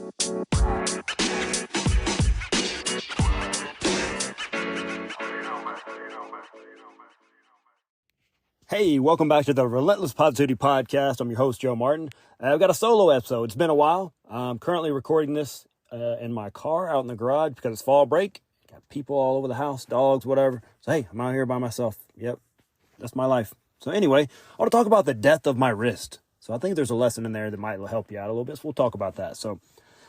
Hey, welcome back to the Relentless Positivity Podcast. I'm your host, Joe Martin. I've got a solo episode. It's been a while. I'm currently recording this in my car out in the garage because it's fall break. Got people all over the house, dogs, whatever. So, hey, I'm out here by myself. Yep, that's my life. So anyway, I want to talk about the death of my wrist. So I think there's a lesson in there that might help you out a little bit. So we'll talk about that. So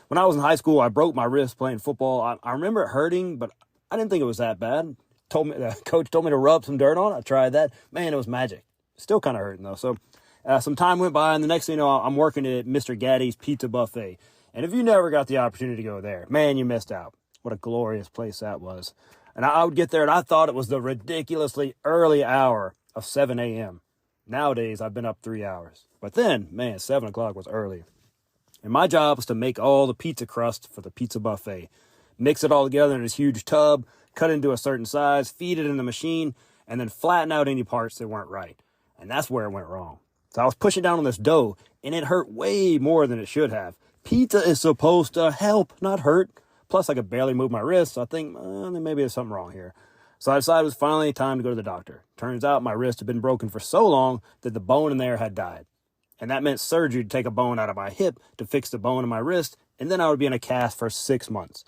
when I was in high school, I broke my wrist playing football. I remember it hurting, but I didn't think it was that bad. The coach told me to rub some dirt on it. I tried that. Man, it was magic. Still kind of hurting though. So some time went by, and the next thing you know, I'm working at Mr. Gaddy's Pizza Buffet. And if you never got the opportunity to go there, man, you missed out. What a glorious place that was. And I would get there, and I thought it was the ridiculously early hour of 7 a.m. Nowadays, I've been up 3 hours. But then, man, 7 o'clock was early. And my job was to make all the pizza crust for the pizza buffet. Mix it all together in this huge tub, cut it into a certain size, feed it in the machine, and then flatten out any parts that weren't right. And that's where it went wrong. So I was pushing down on this dough, and it hurt way more than it should have. Pizza is supposed to help, not hurt. Plus, I could barely move my wrist, so I think maybe there's something wrong here. So I decided it was finally time to go to the doctor. Turns out my wrist had been broken for so long that the bone in there had died. And that meant surgery to take a bone out of my hip to fix the bone in my wrist, and then I would be in a cast for 6 months.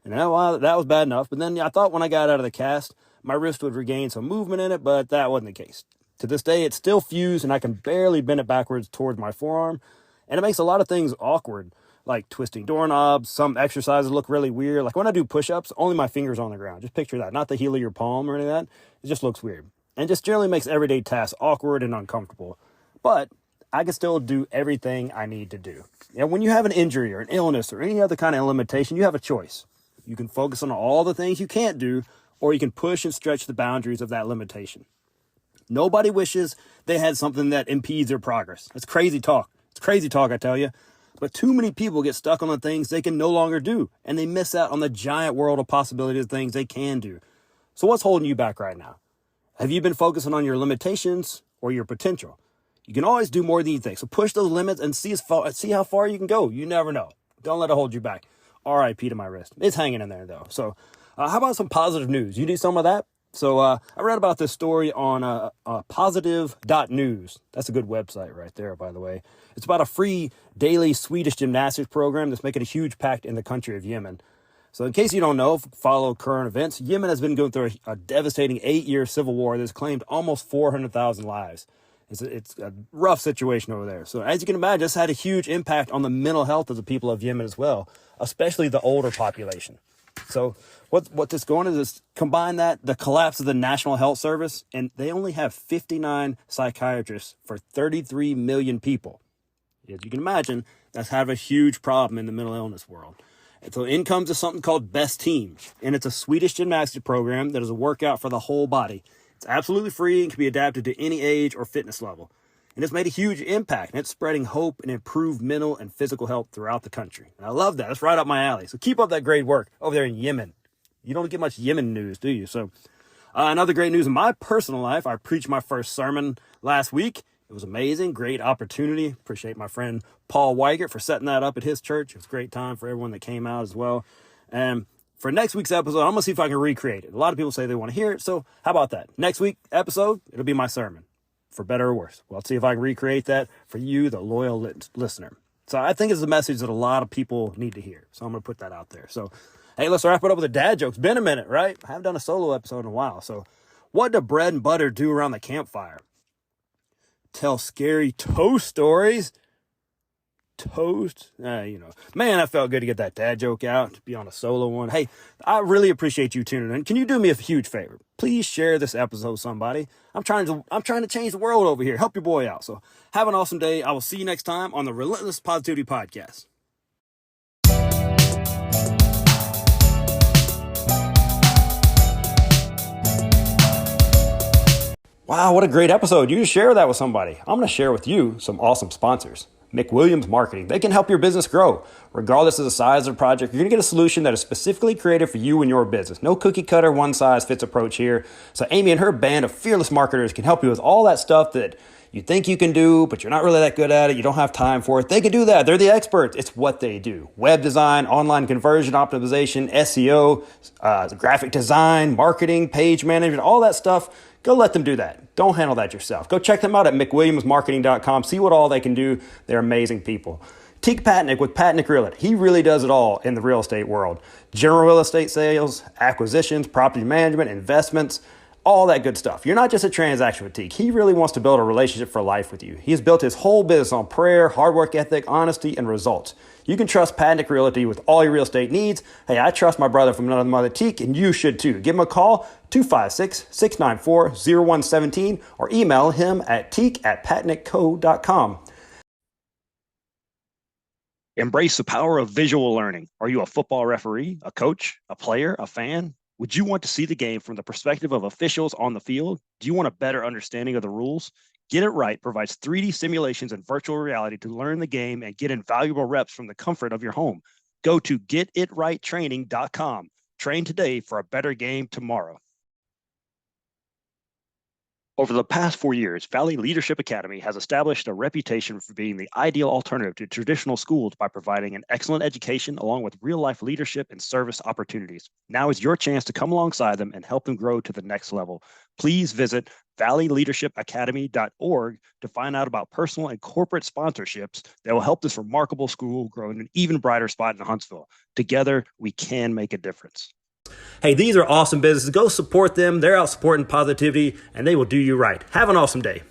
And that was bad enough, but then I thought when I got out of the cast, my wrist would regain some movement in it, but that wasn't the case. To this day, it's still fused, and I can barely bend it backwards towards my forearm, and it makes a lot of things awkward, like twisting doorknobs. Some exercises look really weird. Like when I do push-ups, only my fingers on the ground. Just picture that, not the heel of your palm or any of that. It just looks weird, and just generally makes everyday tasks awkward and uncomfortable. But I can still do everything I need to do. And when you have an injury or an illness or any other kind of limitation, you have a choice. You can focus on all the things you can't do, or you can push and stretch the boundaries of that limitation. Nobody wishes they had something that impedes their progress. That's crazy talk. It's crazy talk, I tell you. But too many people get stuck on the things they can no longer do, and they miss out on the giant world of possibilities of things they can do. So what's holding you back right now? Have you been focusing on your limitations or your potential? You can always do more than you think. So push those limits and see how far you can go. You never know. Don't let it hold you back. R.I.P. to my wrist. It's hanging in there, though. So how about some positive news? You need some of that? So I read about this story on positive.news. That's a good website right there, by the way. It's about a free daily Swedish gymnastics program that's making a huge impact in the country of Yemen. So in case you don't know, follow current events, Yemen has been going through a devastating 8-year civil war that's claimed almost 400,000 lives. It's a rough situation over there. So as you can imagine, this had a huge impact on the mental health of the people of Yemen as well, especially the older population. So what this going is combine that, the collapse of the National Health Service, and they only have 59 psychiatrists for 33 million people. As you can imagine, that's have a huge problem in the mental illness world. And so in comes something called Best Team, and it's a Swedish gymnastics program that is a workout for the whole body. It's absolutely free and can be adapted to any age or fitness level. And it's made a huge impact, and it's spreading hope and improved mental and physical health throughout the country. And I love that. That's right up my alley. So keep up that great work over there in Yemen. You don't get much Yemen news, do you? So another great news in my personal life, I preached my first sermon last week. It was amazing. Great opportunity. Appreciate my friend Paul Weigert for setting that up at his church. It was a great time for everyone that came out as well. And for next week's episode, I'm going to see if I can recreate it. A lot of people say they want to hear it. So how about that? Next week episode, it'll be my sermon. For better or worse. Well, I'll see if I can recreate that for you, the loyal listener. So I think it's a message that a lot of people need to hear. So I'm going to put that out there. So, hey, let's wrap it up with a dad joke. It's been a minute, right? I haven't done a solo episode in a while. So what do bread and butter do around the campfire? Tell scary toast stories. Toast, man, I felt good to get that dad joke out, to be on a solo one. Hey, I really appreciate you tuning in. Can you do me a huge favor? Please share this episode with somebody. I'm trying to change the world over here. Help your boy out. So have an awesome day. I will see you next time on the Relentless Positivity Podcast. Wow, what a great episode. You just share that with somebody. I'm going to share with you some awesome sponsors. McWilliams Marketing. They can help your business grow. Regardless of the size of the project, you're going to get a solution that is specifically created for you and your business. No cookie cutter, one size fits approach here. So Amy and her band of fearless marketers can help you with all that stuff that you think you can do, but you're not really that good at it, you don't have time for it, they can do that. They're the experts. It's what they do. Web design, online conversion optimization, SEO, graphic design, marketing, page management, all that stuff. Go let them do that. Don't handle that yourself. Go check them out at mcwilliamsmarketing.com. See what all they can do. They're amazing people. Teak Patnick with Patnick Realty. He really does it all in the real estate world. General real estate sales, acquisitions, property management, investments, all that good stuff. You're not just a transaction with Teak. He really wants to build a relationship for life with you. He has built his whole business on prayer, hard work ethic, honesty, and results. You can trust Patnick Realty with all your real estate needs. Hey, I trust my brother from another mother, Teak, and you should too. Give him a call, 256-694-0117, or email him at teak@patnickco.com. Embrace the power of visual learning. Are you a football referee, a coach, a player, a fan? Would you want to see the game from the perspective of officials on the field? Do you want a better understanding of the rules? Get It Right provides 3D simulations and virtual reality to learn the game and get invaluable reps from the comfort of your home. Go to getitrighttraining.com. Train today for a better game tomorrow. Over the past 4 years, Valley Leadership Academy has established a reputation for being the ideal alternative to traditional schools by providing an excellent education along with real-life leadership and service opportunities. Now is your chance to come alongside them and help them grow to the next level. Please visit valleyleadershipacademy.org to find out about personal and corporate sponsorships that will help this remarkable school grow in an even brighter spot in Huntsville. Together, we can make a difference. Hey, these are awesome businesses. Go support them. They're out supporting positivity, and they will do you right. Have an awesome day.